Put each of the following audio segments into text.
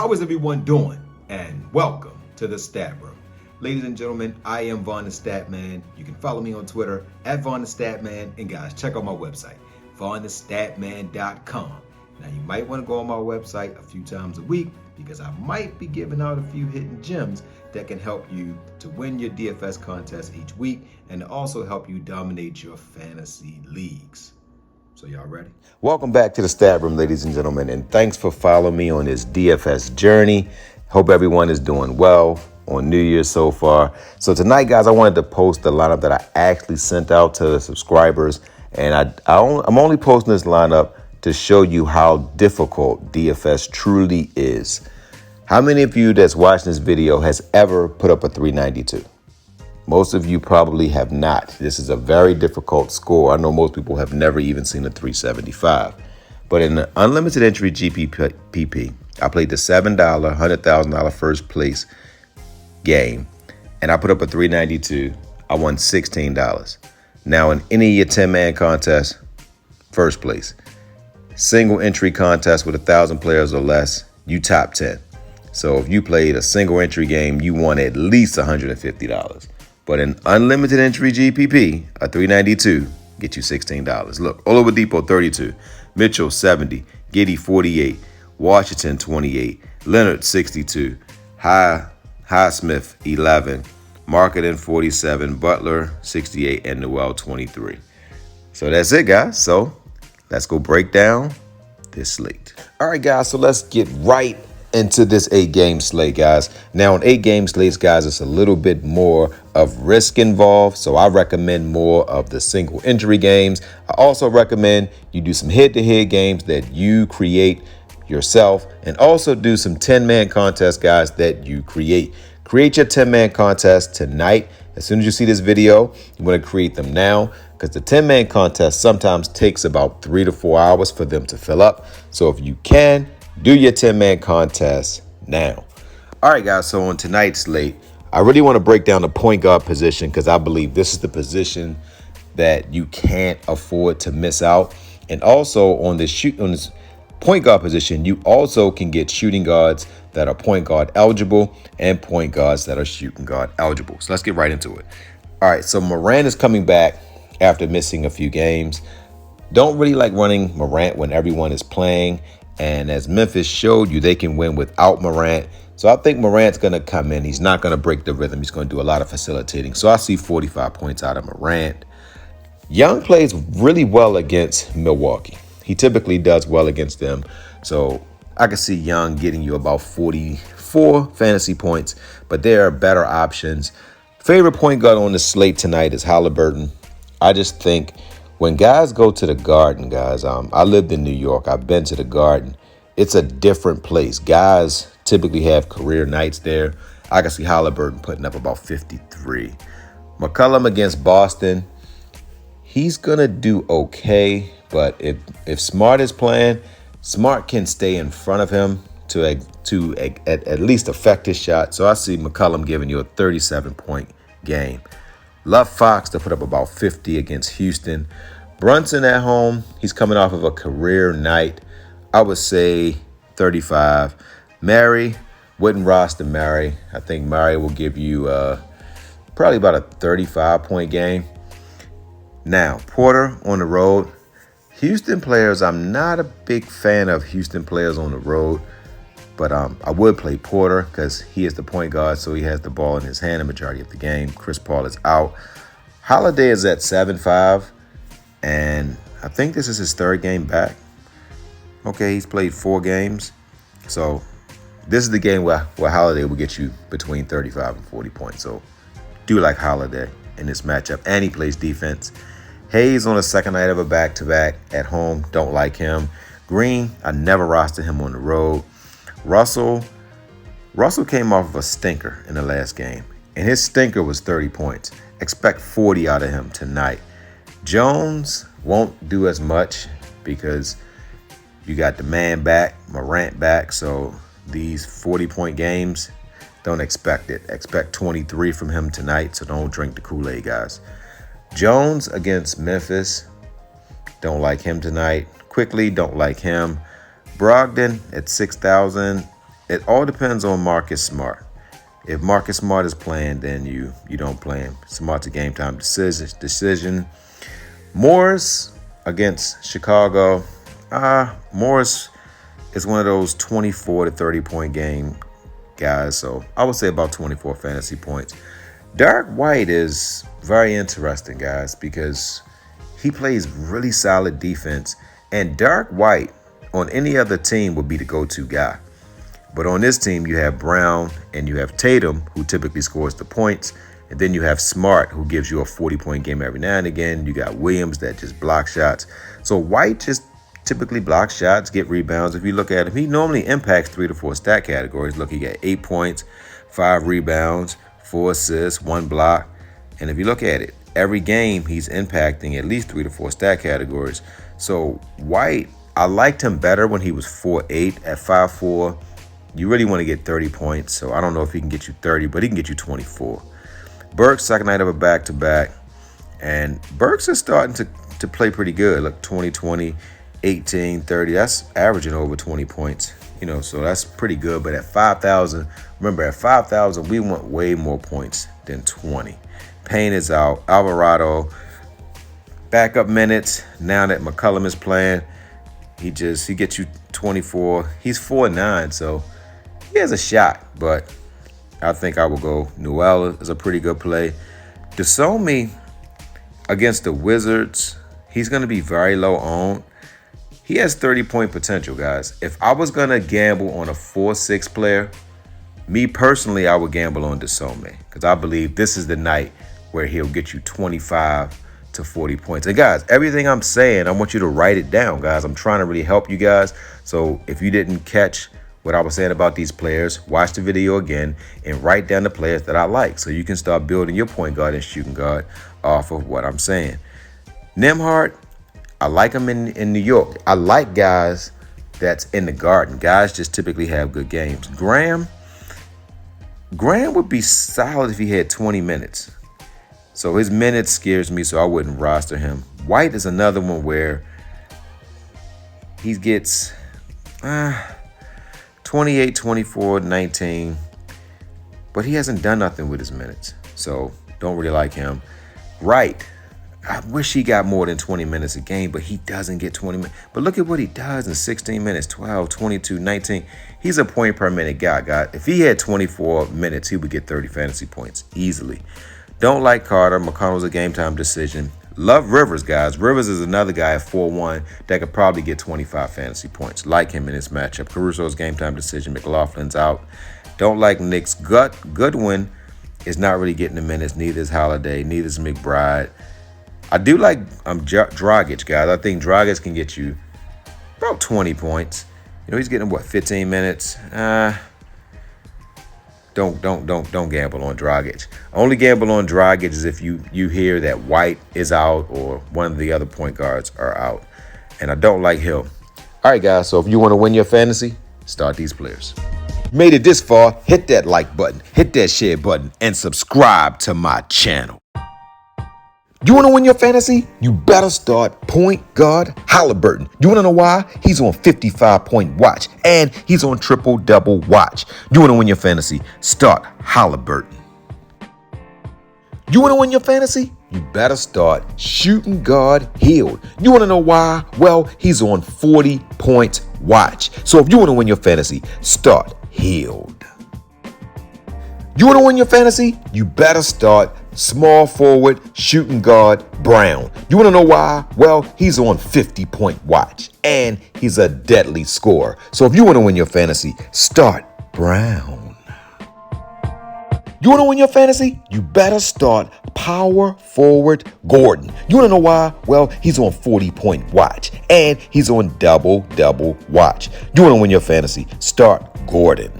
how is everyone doing? And welcome to the Stat Room. Ladies and gentlemen, I am VonnTheStatman. You can follow me on Twitter at VonnTheStatman. And guys, check out my website, VonnTheStatman.com. Now, you might want to go on my website a few times a week because I might be giving out a few hidden gems that can help you to win your DFS contest each week and also help you dominate your fantasy leagues. So y'all ready? Welcome back to the Stat Room, ladies and gentlemen, and thanks for following me on this DFS journey. Hope everyone is doing well on New Year's so far. So tonight, guys, I wanted to post the lineup that I actually sent out to the subscribers, and I'm only posting this lineup to show you how difficult DFS truly is. How many of you that's watching this video has ever put up a 392? Most of you probably have not. This is a very difficult score. I know most people have never even seen a 375. But in the unlimited entry GPP, I played the $7 $100,000 first place game, and I put up a 392. I won $16. Now in any of your 10-man contests, first place. Single entry contest with 1,000 players or less, you top 10. So if you played a single entry game, you won at least $150. But in unlimited entry GPP, a 392 get you $16. Look, Oladipo 32, Mitchell 70, Giddey 48, Washington 28, Leonard 62, Highsmith 11, Marketing 47, Butler 68, and Noel 23. So that's it, guys. So let's go break down this slate. All right, guys, so let's get right into this 8-game slate, guys. Now, in 8-game slates, guys, it's a little bit more of risk involved, so I recommend more of the single entry games. I also recommend you do some head-to-head games that you create yourself, and also do some 10-man contests, guys, that you create. Create your 10-man contest tonight. As soon as you see this video, you want to create them now, because the 10-man contest sometimes takes about 3 to 4 hours for them to fill up. So if you can, do your 10-man contest now. All right, guys, so on tonight's slate, I really want to break down the point guard position because I believe this is the position that you can't afford to miss out. And also on this point guard position, you also can get shooting guards that are point guard eligible and point guards that are shooting guard eligible. So let's get right into it. All right, so Morant is coming back after missing a few games. Don't really like running Morant when everyone is playing. And as Memphis showed you, they can win without Morant. So I think Morant's going to come in. He's not going to break the rhythm. He's going to do a lot of facilitating. So I see 45 points out of Morant. Young plays really well against Milwaukee. He typically does well against them. So I can see Young getting you about 44 fantasy points. But there are better options. Favorite point guard on the slate tonight is Halliburton. I just think when guys go to the Garden, guys, I lived in New York. I've been to the Garden. It's a different place. Guys typically have career nights there. I can see Halliburton putting up about 53. McCollum against Boston, he's going to do okay. But if Smart is playing, Smart can stay in front of him to at least affect his shot. So I see McCollum giving you a 37-point game. Love Fox to put up about 50 against Houston. Brunson at home, he's coming off of a career night. I would say 35. Murray, wouldn't roster Murray. I think Murray will give you probably about a 35-point game. Now, Porter on the road. Houston players, I'm not a big fan of Houston players on the road. But I would play Porter because he is the point guard, so he has the ball in his hand the majority of the game. Chris Paul is out. Holiday is at 7-5, and I think this is his third game back. Okay, he's played 4 games. So this is the game where Holiday will get you between 35 and 40 points. So do like Holiday in this matchup, and he plays defense. Hayes on the second night of a back-to-back at home. Don't like him. Green, I never roster him on the road. Russell came off of a stinker in the last game, and his stinker was 30 points. Expect 40 out of him tonight. Jones won't do as much because you got the man back, Morant back, so these 40-point games, don't expect it. Expect 23 from him tonight, so don't drink the Kool-Aid, guys. Jones against Memphis, don't like him tonight. Quickly, don't like him. Brogdon at 6,000 it all depends on Marcus Smart. If Marcus Smart is playing, then you don't play him. Smart's a game time decision. Morris against Chicago. Morris is one of those 24 to 30 point game guys. So I would say about 24 fantasy points. Derek White is very interesting, guys, because he plays really solid defense. And Derek White on any other team would be the go-to guy. But on this team, you have Brown and you have Tatum, who typically scores the points. And then you have Smart, who gives you a 40-point game every now and again. You got Williams that just block shots. So White just typically blocks shots, get rebounds. If you look at him, he normally impacts 3 to 4 stat categories. Look, he got 8 points, 5 rebounds, 4 assists, 1 block. And if you look at it, every game he's impacting at least 3 to 4 stat categories. So White, I liked him better when he was 4'8". At 5'4", you really want to get 30 points. So I don't know if he can get you 30, but he can get you 24. Burks, second night of a back-to-back. And Burks is starting to play pretty good. Look, 20, 18, 30. That's averaging over 20 points. So that's pretty good. But at 5,000, remember, at 5,000, we want way more points than 20. Payne is out. Alvarado, backup minutes. Now that McCollum is playing, he gets you 24. He's 4'9", so he has a shot. But I think I will go Newell is a pretty good play. Desomi against the Wizards, he's going to be very low owned. He has 30-point potential, guys. If I was going to gamble on a 4-6 player, me personally, I would gamble on Desomi because I believe this is the night where he'll get you 25 to 40 points. And guys, everything I'm saying, I want you to write it down, guys. I'm trying to really help you guys. So if you didn't catch what I was saying about these players, watch the video again and write down the players that I like so you can start building your point guard and shooting guard off of what I'm saying. Nembhard, I like him in New York. I like guys that's in the Garden. Guys just typically have good games. Graham would be solid if he had 20 minutes. So his minutes scares me, so I wouldn't roster him. White is another one where he gets 28, 24, 19. But he hasn't done nothing with his minutes. So don't really like him. Wright, I wish he got more than 20 minutes a game, but he doesn't get 20 minutes. But look at what he does in 16 minutes, 12, 22, 19. He's a point per minute guy. If he had 24 minutes, he would get 30 fantasy points easily. Don't like Carter. McConnell's a game time decision. Love Rivers, guys. Rivers is another guy at 4'1" that could probably get 25 fantasy points. Like him in this matchup. Caruso's game time decision. McLaughlin's out. Don't like Knicks. Goodwin is not really getting the minutes. Neither is Holiday. Neither is McBride. I do like Dragic, guys. I think Dragic can get you about 20 points. He's getting 15 minutes. Don't gamble on Dragic. Only gamble on Dragic is if you hear that White is out or one of the other point guards are out. And I don't like Hill. All right, guys. So if you want to win your fantasy, start these players. Made it this far, hit that like button, hit that share button, and subscribe to my channel. You want to win your fantasy? You better start point guard Halliburton. You want to know why? He's on 55-point watch, and he's on triple-double watch. You want to win your fantasy? Start Halliburton. You want to win your fantasy? You better start shooting guard Hield. You want to know why? Well, he's on 40-point watch. So if you want to win your fantasy, start Hield. You want to win your fantasy? You better start small forward shooting guard Brown. You want to know why? Well, he's on 50-point watch, and he's a deadly scorer. So if you want to win your fantasy, start Brown. You want to win your fantasy? You better start power forward Gordon. You want to know why? Well, he's on 40-point watch, and he's on double watch. You want to win your fantasy? Start Gordon.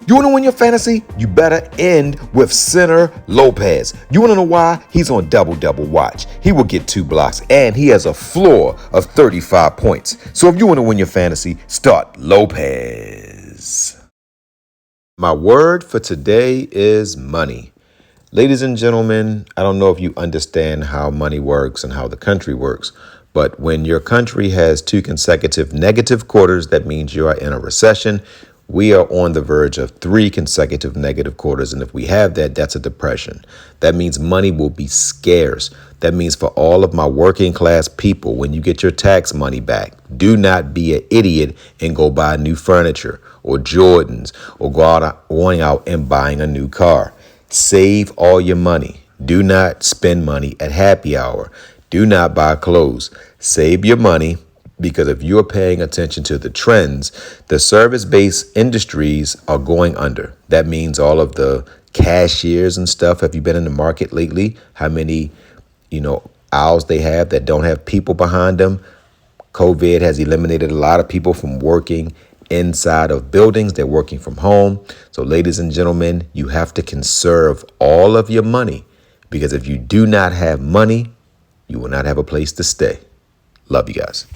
You want to win your fantasy? You better end with center Lopez. You want to know why? He's on double watch. He will get 2 blocks, and he has a floor of 35 points. So if you want to win your fantasy, start Lopez. My word for today is money. Ladies and gentlemen, I don't know if you understand how money works and how the country works, but when your country has 2 consecutive negative quarters, that means you are in a recession. We are on the verge of 3 consecutive negative quarters. And if we have that, that's a depression. That means money will be scarce. That means for all of my working class people, when you get your tax money back, do not be an idiot and go buy new furniture or Jordans or going out and buying a new car. Save all your money. Do not spend money at happy hour. Do not buy clothes. Save your money. Because if you're paying attention to the trends, the service-based industries are going under. That means all of the cashiers and stuff. Have you been in the market lately? How many, aisles they have that don't have people behind them? COVID has eliminated a lot of people from working inside of buildings. They're working from home. So ladies and gentlemen, you have to conserve all of your money, because if you do not have money, you will not have a place to stay. Love you guys.